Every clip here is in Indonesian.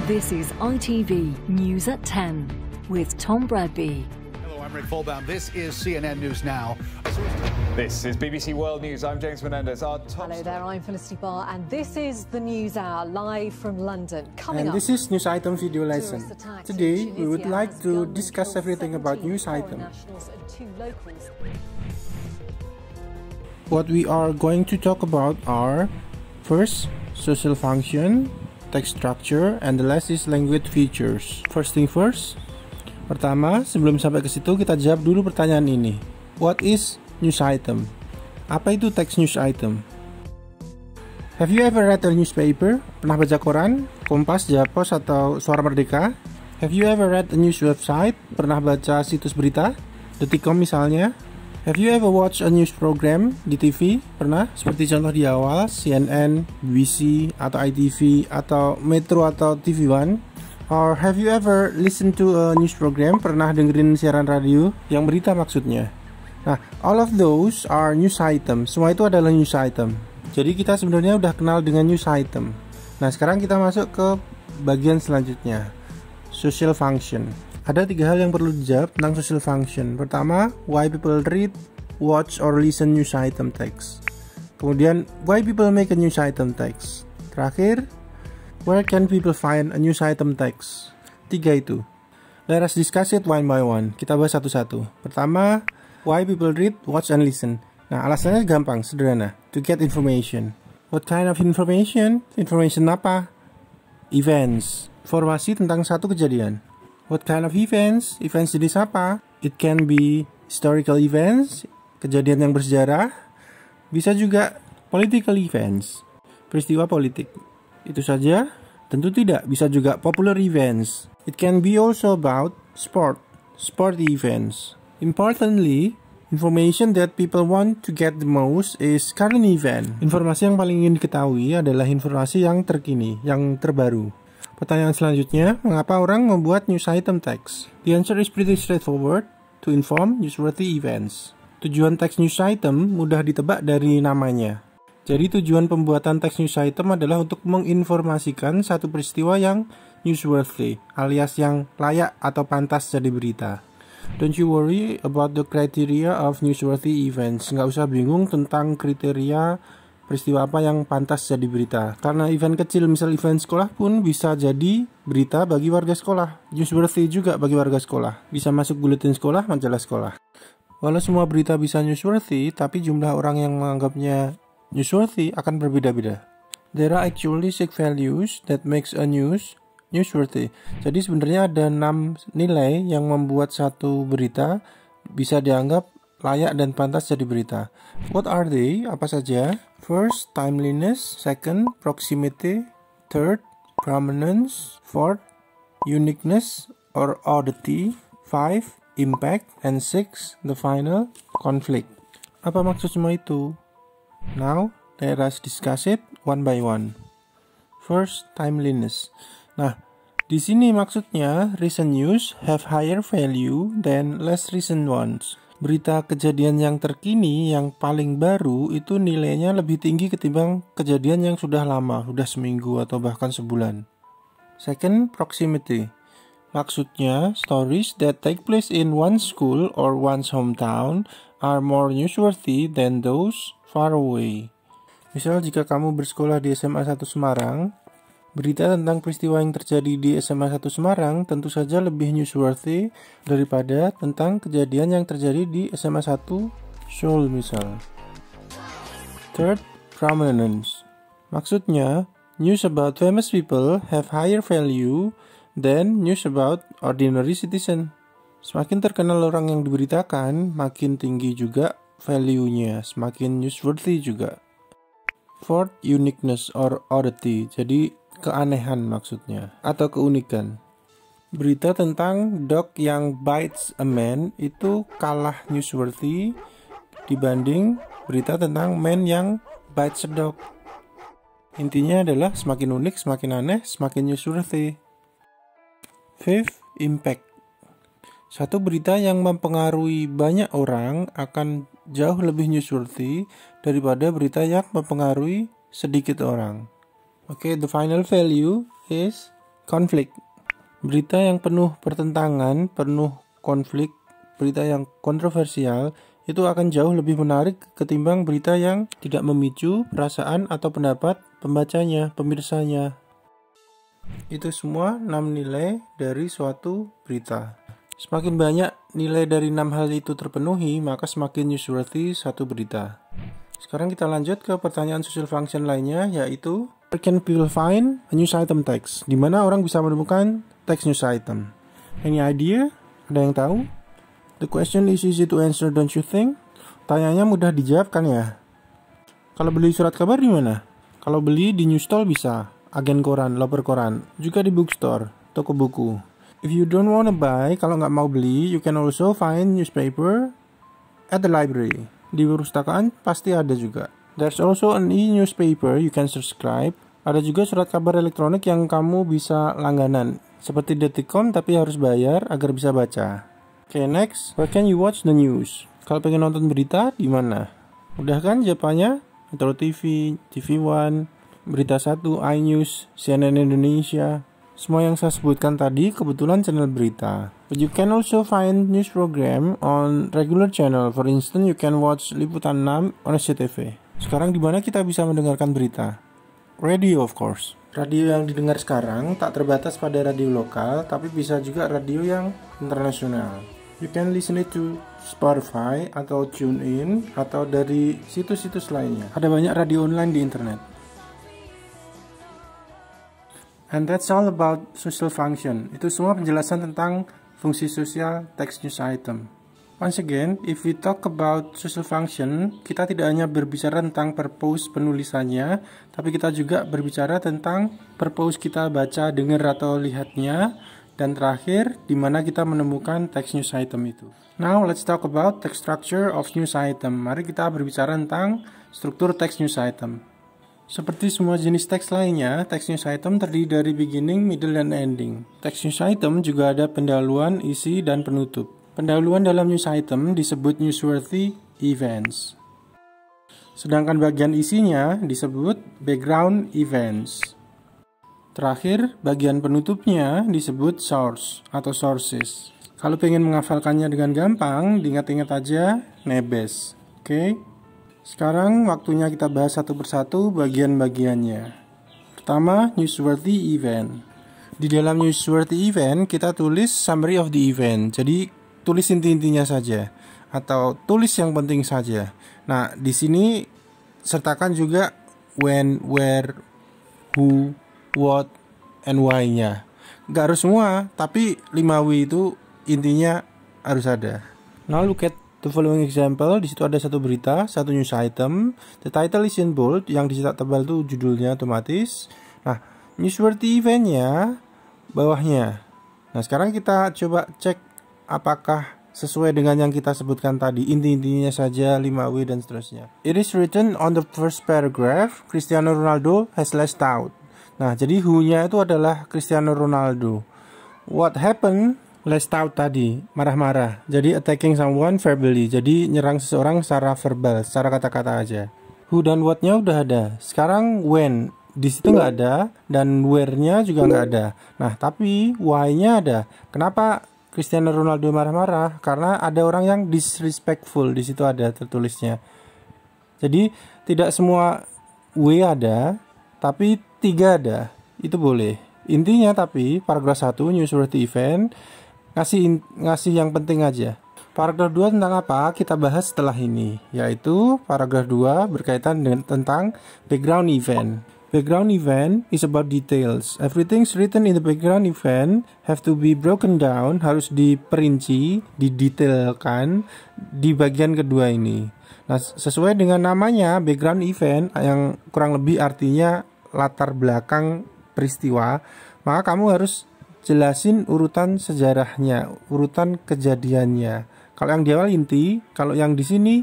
This is ITV News at 10 with Tom Bradby. Hello, I'm Rick Fulbaum. This is CNN News Now. This is BBC World News. I'm James Menendez. Hello there, I'm Felicity Barr, and this is the News Hour live from London. And this is News Item Video Lesson. Today, we would like to discuss everything about News Item. What we are going to talk about are, first, social function, text structure, and the last is language features. First thing first. Pertama, sebelum sampai ke situ, kita jawab dulu pertanyaan ini. What is news item? Apa itu text news item? Have you ever read a newspaper? Pernah baca koran, Kompas, Japos, atau Suara Merdeka? Have you ever read a news website? Pernah baca situs berita? Detikcom misalnya. Have you ever watched a news program di TV? Pernah? Seperti contoh di awal, CNN, BBC, atau ITV, atau Metro, atau TV One. Or have you ever listened to a news program? Pernah dengerin siaran radio? Yang berita maksudnya. Nah, all of those are news item. Semua itu adalah news item. Jadi kita sebenarnya udah kenal dengan news item. Nah, sekarang kita masuk ke bagian selanjutnya. Social function. Ada 3 hal yang perlu dijawab tentang social function. Pertama, why people read, watch, or listen news item text. Kemudian, why people make a news item text. Terakhir, where can people find a news item text. 3 itu. Let us discuss it one by one. Kita bahas satu-satu. Pertama, why people read, watch, and listen. Nah, alasannya gampang, sederhana. To get information. What kind of information? Information apa? Events. Informasi tentang satu kejadian. What kind of events? Events jenis apa? It can be historical events, kejadian yang bersejarah. Bisa juga political events, peristiwa politik. Itu saja? Tentu tidak. Bisa juga popular events. It can be also about sporty events. Importantly, information that people want to get the most is current event. Informasi yang paling ingin diketahui adalah informasi yang terkini, yang terbaru. Pertanyaan selanjutnya, mengapa orang membuat news item text? The answer is pretty straightforward, to inform newsworthy events. Tujuan teks news item mudah ditebak dari namanya. Jadi tujuan pembuatan teks news item adalah untuk menginformasikan satu peristiwa yang newsworthy, alias yang layak atau pantas jadi berita. Don't you worry about the criteria of newsworthy events. Nggak usah bingung tentang kriteria peristiwa apa yang pantas jadi berita. Karena event kecil, misal event sekolah pun bisa jadi berita bagi warga sekolah. Newsworthy juga bagi warga sekolah. Bisa masuk buletin sekolah, majalah sekolah. Walau semua berita bisa newsworthy, tapi jumlah orang yang menganggapnya newsworthy akan berbeda-beda. There are actually 6 values that makes a newsworthy. Jadi sebenarnya ada 6 nilai yang membuat satu berita bisa dianggap layak dan pantas jadi berita. What are they? Apa saja? First, timeliness. Second, proximity. Third, prominence. Fourth, uniqueness or oddity. 5, impact. And 6, the final, conflict. Apa maksud semua itu? Now, let us discuss it one by one. First, timeliness. Nah, di sini maksudnya recent news have higher value than less recent ones. Berita kejadian yang terkini, yang paling baru, itu nilainya lebih tinggi ketimbang kejadian yang sudah lama, sudah seminggu atau bahkan sebulan. Second, proximity. Maksudnya, stories that take place in one school or one's hometown are more newsworthy than those far away. Misal, jika kamu bersekolah di SMA 1 Semarang, berita tentang peristiwa yang terjadi di SMA 1 Semarang tentu saja lebih newsworthy daripada tentang kejadian yang terjadi di SMA 1 Seoul misal. Third, prominence. Maksudnya, news about famous people have higher value than news about ordinary citizen. Semakin terkenal orang yang diberitakan, makin tinggi juga value-nya, semakin newsworthy juga. Fourth, uniqueness or oddity. Jadi, keanehan maksudnya, atau keunikan. Berita tentang dog yang bites a man itu kalah newsworthy dibanding berita tentang man yang bites a dog. Intinya adalah semakin unik, semakin aneh, semakin newsworthy. Fifth, impact. Satu berita yang mempengaruhi banyak orang akan jauh lebih newsworthy daripada berita yang mempengaruhi sedikit orang. Okay, the final value is Konflik. Berita yang penuh pertentangan, penuh konflik, berita yang kontroversial itu akan jauh lebih menarik ketimbang berita yang tidak memicu perasaan atau pendapat pembacanya, pemirsanya. Itu semua 6 nilai dari suatu berita. Semakin banyak nilai dari 6 hal itu terpenuhi, maka semakin newsworthy satu berita. Sekarang kita lanjut ke pertanyaan social function lainnya, yaitu where can people find a news item text? Di mana orang bisa menemukan text news item? Any idea? Ada yang tahu? The question is easy to answer, don't you think? Tanyanya mudah dijawab kan ya? Kalau beli surat kabar di mana? Kalau beli di news stall bisa, agen koran, loper koran, juga di bookstore, toko buku. If you don't wanna buy, kalau nggak mau beli, you can also find newspaper at the library. Di perpustakaan pasti ada juga. There's also an e-newspaper you can subscribe. Ada juga surat kabar elektronik yang kamu bisa langganan, seperti Detikcom tapi harus bayar agar bisa baca. Okay, next, where can you watch the news? Kalau pengen nonton berita, di mana? Udah kan jawabannya? Metro TV, TV One, Berita 1, iNews, CNN Indonesia. Semua yang saya sebutkan tadi kebetulan channel berita. But you can also find news program on regular channel. For instance, you can watch Liputan 6 on SCTV. Sekarang di mana kita bisa mendengarkan berita? Radio, of course. Radio yang didengar sekarang tak terbatas pada radio lokal, tapi bisa juga radio yang internasional. You can listen it to Spotify atau TuneIn atau dari situs-situs lainnya. Ada banyak radio online di internet. And that's all about social function. Itu semua penjelasan tentang fungsi sosial text news item. Once again, if we talk about social function, kita tidak hanya berbicara tentang purpose penulisannya, tapi kita juga berbicara tentang purpose kita baca, dengar atau lihatnya, dan terakhir, di mana kita menemukan text news item itu. Now, let's talk about text structure of news item. Mari kita berbicara tentang struktur text news item. Seperti semua jenis teks lainnya, text news item terdiri dari beginning, middle, dan ending. Text news item juga ada pendahuluan, isi, dan penutup. Pendahuluan dalam news item disebut newsworthy events. Sedangkan bagian isinya disebut background events. Terakhir, bagian penutupnya disebut source atau sources. Kalau pengen menghafalkannya dengan gampang, diingat-ingat aja Nebes. Oke? Sekarang waktunya kita bahas satu persatu bagian-bagiannya. Pertama, newsworthy event. Di dalam newsworthy event, kita tulis summary of the event. Jadi, tulis inti-intinya saja. Atau tulis yang penting saja. Nah, di sini sertakan juga when, where, who, what, and why-nya. Gak harus semua, tapi 5W itu intinya harus ada. Now look at the following example. Di situ ada satu berita, satu news item. The title is in bold, yang dicetak tebal itu judulnya otomatis. Nah, newsworthy event-nya bawahnya. Nah, sekarang kita coba cek apakah sesuai dengan yang kita sebutkan tadi, inti-intinya saja, 5W dan seterusnya. It is written on the first paragraph, Cristiano Ronaldo has lashed out. Nah, jadi who-nya itu adalah Cristiano Ronaldo. What happened? Lashed out tadi, marah-marah. Jadi attacking someone verbally. Jadi nyerang seseorang secara verbal, secara kata-kata aja. Who dan what-nya udah ada. Sekarang when, di situ nggak ada, dan where-nya juga nggak ada. Nah, tapi why-nya ada. Kenapa Cristiano Ronaldo marah-marah? Karena ada orang yang disrespectful, di situ ada tertulisnya. Jadi tidak semua W ada, tapi 3 ada. Itu boleh. Intinya tapi paragraf 1 newsworthy event ngasih yang penting aja. Paragraf 2 tentang apa? Kita bahas setelah ini, yaitu paragraf 2 berkaitan dengan tentang background event. Background event is about details. Everything written in the background event have to be broken down, harus diperinci, didetailkan di bagian kedua ini. Nah, sesuai dengan namanya, background event yang kurang lebih artinya latar belakang peristiwa, maka kamu harus jelasin urutan sejarahnya, urutan kejadiannya. Kalau yang di awal inti, kalau yang di sini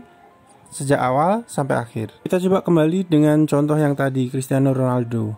sejak awal sampai akhir. Kita coba kembali dengan contoh yang tadi, Cristiano Ronaldo.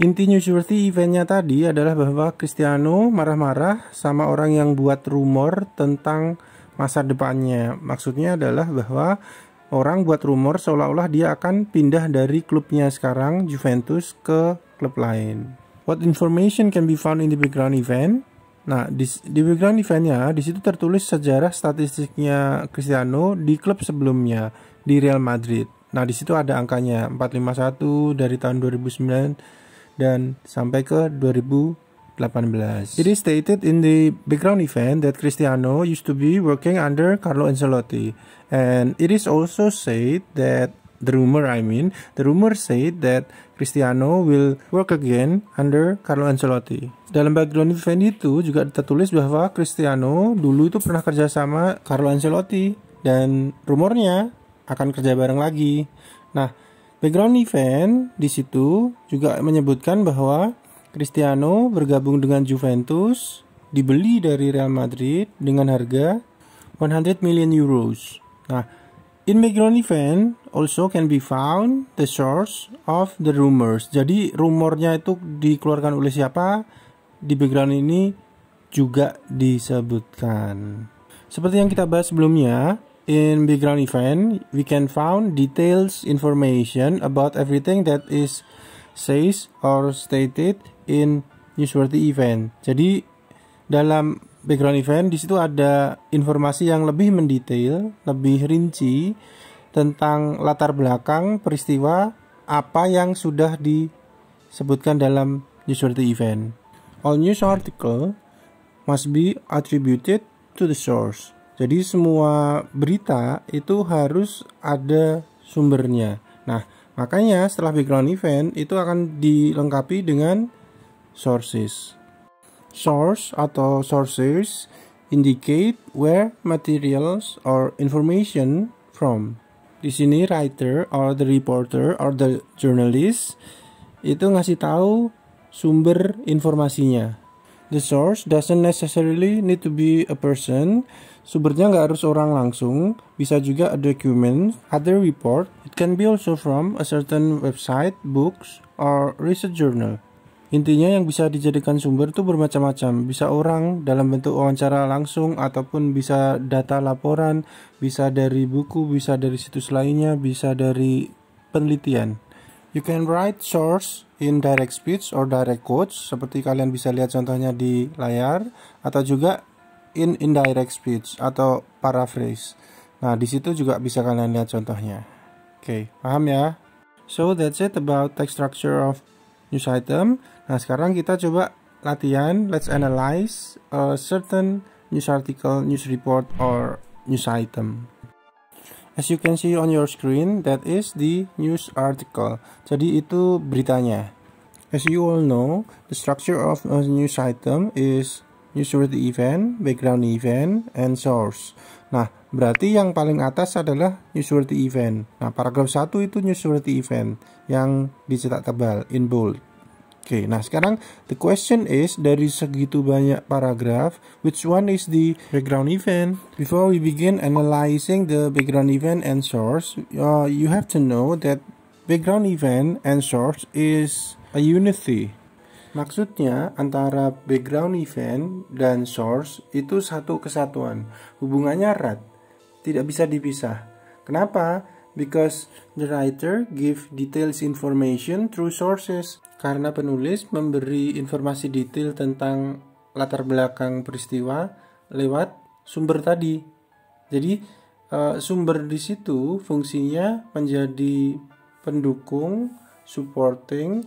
Inti newsworthy eventnya tadi adalah bahwa Cristiano marah-marah sama orang yang buat rumor tentang masa depannya. Maksudnya adalah bahwa orang buat rumor seolah-olah dia akan pindah dari klubnya sekarang, Juventus, ke klub lain. What information can be found in the background event? Nah, di background eventnya, di situ tertulis sejarah statistiknya Cristiano di klub sebelumnya, di Real Madrid. Nah, di situ ada angkanya 451 dari tahun 2009 dan sampai ke 2018. It is stated in the background event that Cristiano used to be working under Carlo Ancelotti, and it is also said that the rumor said that Cristiano will work again under Carlo Ancelotti. Dalam background event itu juga tertulis bahwa Cristiano dulu itu pernah kerja sama Carlo Ancelotti dan rumornya akan kerja bareng lagi. Nah, background event di situ juga menyebutkan bahwa Cristiano bergabung dengan Juventus, dibeli dari Real Madrid dengan harga 100 million euros. Nah, in background event also can be found the source of the rumors. Jadi rumornya itu dikeluarkan oleh siapa? Di background ini juga disebutkan. Seperti yang kita bahas sebelumnya, in background event we can found details information about everything that is says or stated in newsworthy event. Jadi dalam background event di situ ada informasi yang lebih mendetail, lebih rinci tentang latar belakang peristiwa apa yang sudah disebutkan dalam newsworthy event. All news article must be attributed to the source. Jadi semua berita itu harus ada sumbernya. Nah, makanya setelah background event itu akan dilengkapi dengan sources. Source atau sources indicate where materials or information from. Di sini writer or the reporter or the journalist itu ngasih tahu sumber informasinya. The source doesn't necessarily need to be a person. Sumbernya nggak harus orang langsung, bisa juga a document, other report. It can be also from a certain website, books, or research journal. Intinya yang bisa dijadikan sumber itu bermacam-macam. Bisa orang dalam bentuk wawancara langsung, ataupun bisa data laporan, bisa dari buku, bisa dari situs lainnya, bisa dari penelitian. You can write source in direct speech or direct quotes, seperti kalian bisa lihat contohnya di layar, atau juga in indirect speech atau paraphrase. Nah, di situ juga bisa kalian lihat contohnya. Oke, paham ya? So that's it about text structure of news item. Nah, sekarang kita coba latihan. Let's analyze a certain news article, news report, or news item. As you can see on your screen, that is the news article. Jadi itu beritanya. As you all know, the structure of a news item is newsworthy event, background event, and source. Nah, berarti yang paling atas adalah newsworthy event. Nah, paragraf 1 itu newsworthy event yang dicetak tebal, in bold. Oke, nah sekarang the question is, dari segitu banyak paragraf, which one is the background event? Before we begin analyzing the background event and source, you have to know that background event and source is a unity. Maksudnya antara background event dan source itu satu kesatuan. Hubungannya erat, tidak bisa dipisah. Kenapa? Because the writer give details information through sources. Karena penulis memberi informasi detail tentang latar belakang peristiwa lewat sumber tadi. Jadi sumber di situ fungsinya menjadi pendukung, supporting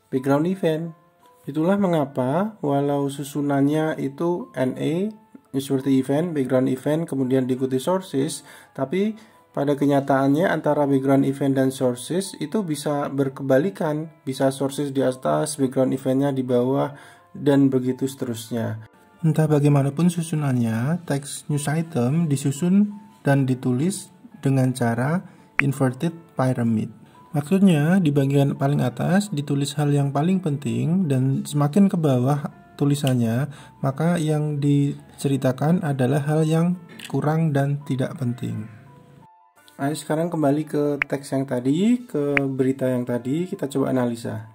background event. Itulah mengapa walau susunannya itu NA, newsworthy event, background event, kemudian diikuti sources, tapi pada kenyataannya antara background event dan sources itu bisa berkebalikan. Bisa sources di atas, background eventnya di bawah, dan begitu seterusnya. Entah bagaimanapun susunannya, teks news item disusun dan ditulis dengan cara inverted pyramid. Maksudnya di bagian paling atas ditulis hal yang paling penting, dan semakin ke bawah tulisannya, maka yang diceritakan adalah hal yang kurang dan tidak penting. Nah, sekarang kembali ke teks yang tadi, ke berita yang tadi, kita coba analisa.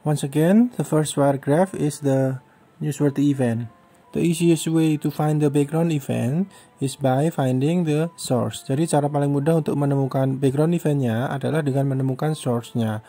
Once again, the first paragraph is the newsworthy event. The easiest way to find the background event is by finding the source. Jadi cara paling mudah untuk menemukan background eventnya adalah dengan menemukan source-nya.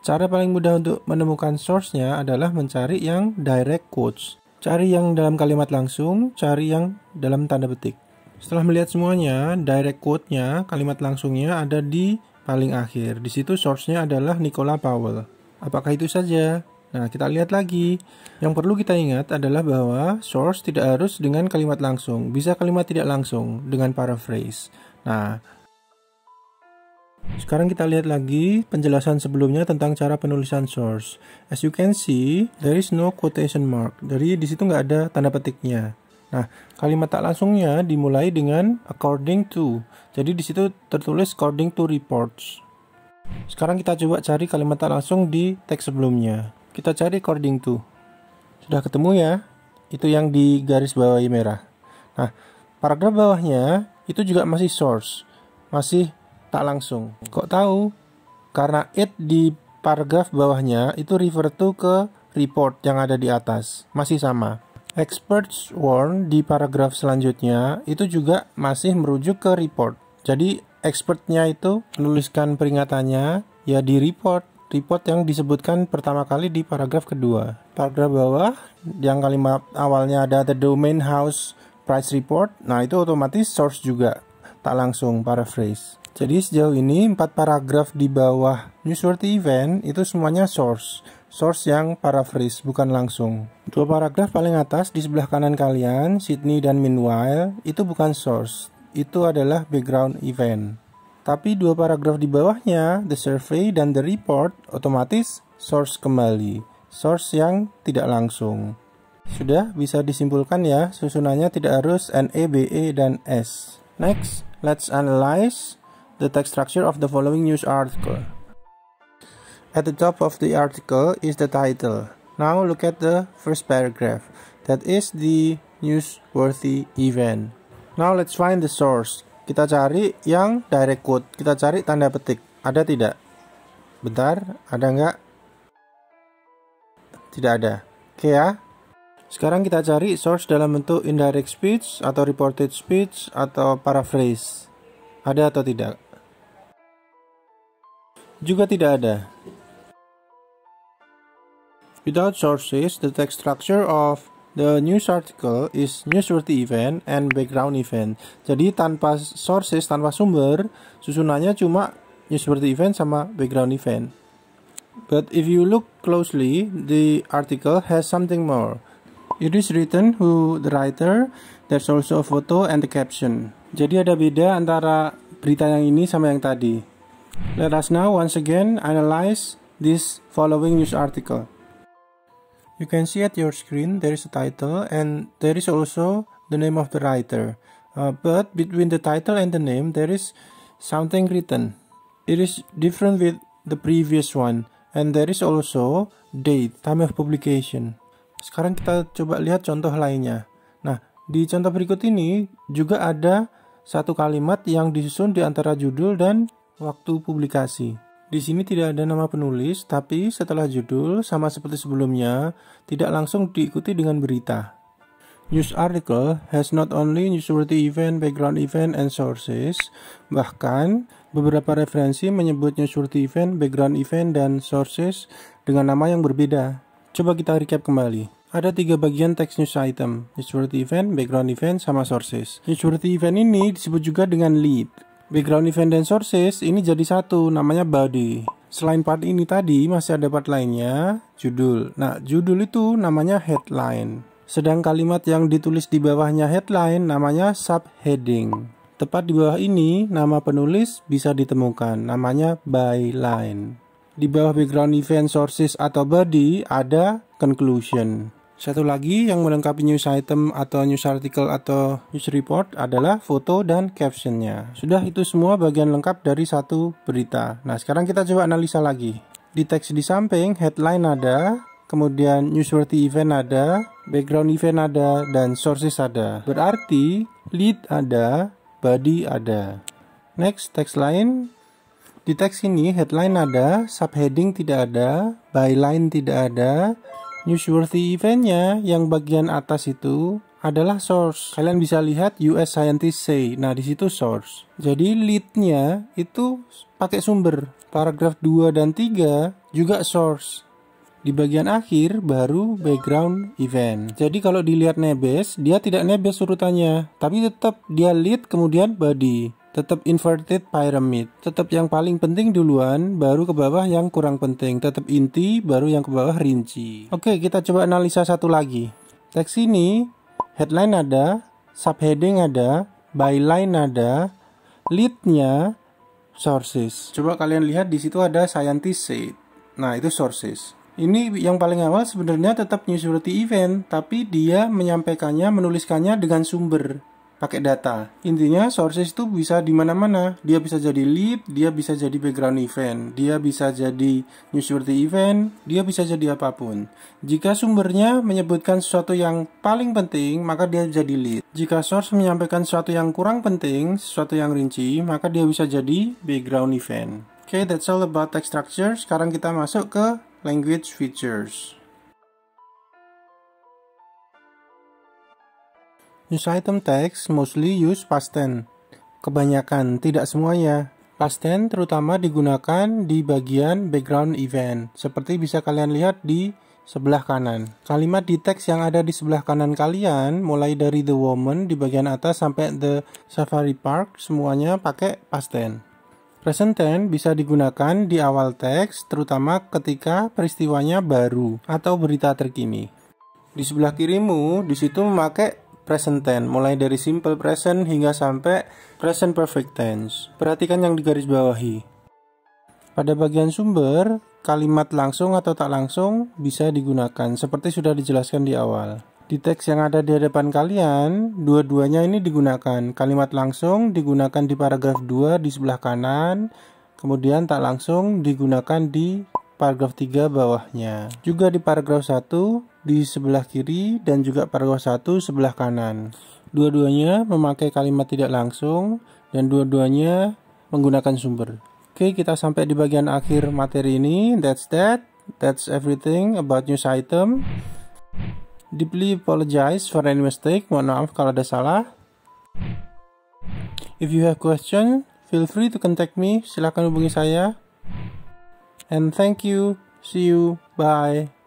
Cara paling mudah untuk menemukan source-nya adalah mencari yang direct quotes. Cari yang dalam kalimat langsung, cari yang dalam tanda petik. Setelah melihat semuanya, direct quote-nya, kalimat langsungnya ada di paling akhir. Di situ source-nya adalah Nicola Powell. Apakah itu saja? Nah, kita lihat lagi. Yang perlu kita ingat adalah bahwa source tidak harus dengan kalimat langsung. Bisa kalimat tidak langsung dengan paraphrase. Nah, sekarang kita lihat lagi penjelasan sebelumnya tentang cara penulisan source. As you can see, there is no quotation mark. Jadi di situ nggak ada tanda petiknya. Nah, kalimat tak langsungnya dimulai dengan according to. Jadi di situ tertulis according to reports. Sekarang kita coba cari kalimat tak langsung di teks sebelumnya. Kita cari according to. Sudah ketemu ya? Itu yang di garis bawahi merah. Nah, paragraf bawahnya itu juga masih source. Masih tak langsung. Kok tahu? Karena it di paragraf bawahnya itu refer to ke report yang ada di atas. Masih sama. Experts warn di paragraf selanjutnya itu juga masih merujuk ke report. Jadi expertnya itu menuliskan peringatannya ya di report yang disebutkan pertama kali di paragraf kedua. Paragraf bawah yang kalimat awalnya ada the domain house price report. Nah, itu otomatis source juga, tak langsung paraphrase. Jadi sejauh ini 4 paragraf di bawah newsworthy event itu semuanya source yang paraphrase, bukan langsung. 2 paragraf paling atas di sebelah kanan kalian, Sydney dan Meanwhile, itu bukan source, itu adalah background event. Tapi 2 paragraf di bawahnya, the survey dan the report, otomatis source kembali, source yang tidak langsung. Sudah bisa disimpulkan ya, susunannya tidak harus NE, BE, dan S. Next, let's analyze the text structure of the following news article. At the top of the article is the title. Now look at the first paragraph. That is the newsworthy event. Now let's find the source. Kita cari yang direct quote. Kita cari tanda petik. Ada tidak? Bentar, ada nggak? Tidak ada. Oke ya. Sekarang kita cari source dalam bentuk indirect speech atau reported speech atau paraphrase. Ada atau tidak? Juga tidak ada. Without sources, the text structure of the news article is newsworthy event and background event. Jadi tanpa sources, tanpa sumber, susunannya cuma newsworthy event sama background event. But if you look closely, the article has something more. It is written who the writer, there's also a photo and the caption. Jadi ada beda antara berita yang ini sama yang tadi. Let us now once again analyze this following news article. You can see at your screen there is a title and there is also the name of the writer. But between the title and the name there is something written. It is different with the previous one and there is also date, time of publication. Sekarang kita coba lihat contoh lainnya. Nah, di contoh berikut ini juga ada satu kalimat yang disusun di antara judul dan waktu publikasi. Di sini tidak ada nama penulis, tapi setelah judul, sama seperti sebelumnya, tidak langsung diikuti dengan berita. News article has not only newsworthy event, background event, and sources, bahkan beberapa referensi menyebut newsworthy event, background event, dan sources dengan nama yang berbeda. Coba kita recap kembali. Ada 3 bagian teks news item, newsworthy event, background event, sama sources. Newsworthy event ini disebut juga dengan lead. Background event dan sources ini jadi satu, namanya body. Selain part ini tadi masih ada part lainnya, judul. Nah, judul itu namanya headline. Sedang kalimat yang ditulis di bawahnya headline namanya subheading. Tepat di bawah ini nama penulis bisa ditemukan, namanya byline. Di bawah background event, sources, atau body ada conclusion. Satu lagi yang melengkapi news item atau news article atau news report adalah foto dan captionnya. Sudah, itu semua bagian lengkap dari satu berita. Nah, sekarang kita coba analisa lagi. Di teks di samping, headline ada, kemudian newsworthy event ada, background event ada, dan sources ada. Berarti lead ada, body ada. Next, teks lain. Di teks ini headline ada, subheading tidak ada, byline tidak ada. Newsworthy eventnya yang bagian atas itu adalah source. Kalian bisa lihat US Scientists say. Nah, di situ source. Jadi leadnya itu pakai sumber. Paragraf 2 dan 3 juga source. Di bagian akhir baru background event. Jadi kalau dilihat nebes, dia tidak nebes urutannya, tapi tetap dia lead kemudian body. Tetap inverted pyramid. Tetap yang paling penting duluan, baru ke bawah yang kurang penting. Tetap inti, baru yang ke bawah rinci. Oke, kita coba analisa satu lagi. Teks ini, headline ada, subheading ada, byline ada, lead-nya, sources. Coba kalian lihat di situ ada scientist said. Nah, itu sources. Ini yang paling awal sebenarnya tetap newsworthy event, tapi dia menyampaikannya, menuliskannya dengan sumber, pakai data. Intinya sources itu bisa di mana-mana. Dia bisa jadi lead, dia bisa jadi background event, dia bisa jadi newsworthy event, dia bisa jadi apapun. Jika sumbernya menyebutkan sesuatu yang paling penting, maka dia jadi lead. Jika source menyampaikan sesuatu yang kurang penting, sesuatu yang rinci, maka dia bisa jadi background event. Oke, that's all about text structure. Sekarang kita masuk ke language features. News item text mostly use past tense. Kebanyakan, tidak semuanya. Past tense terutama digunakan di bagian background event, seperti bisa kalian lihat di sebelah kanan. Kalimat di teks yang ada di sebelah kanan kalian, mulai dari the woman di bagian atas sampai the safari park, semuanya pakai past tense. Present tense bisa digunakan di awal teks, terutama ketika peristiwanya baru atau berita terkini. Di sebelah kirimu, di situ memakai present tense, mulai dari simple present hingga sampai present perfect tense. Perhatikan yang digaris bawahi. Pada bagian sumber, kalimat langsung atau tak langsung bisa digunakan, seperti sudah dijelaskan di awal. Di teks yang ada di hadapan kalian, dua-duanya ini digunakan. Kalimat langsung digunakan di paragraf 2 di sebelah kanan, kemudian tak langsung digunakan di paragraf 3 bawahnya. Juga di paragraf 1 di sebelah kiri dan juga paragraf 1 sebelah kanan. Dua-duanya memakai kalimat tidak langsung dan dua-duanya menggunakan sumber. Oke, kita sampai di bagian akhir materi ini. That's everything about news item. Deeply apologize for any mistake. Mohon maaf kalau ada salah. If you have question, feel free to contact me. Silakan hubungi saya. And thank you. See you. Bye.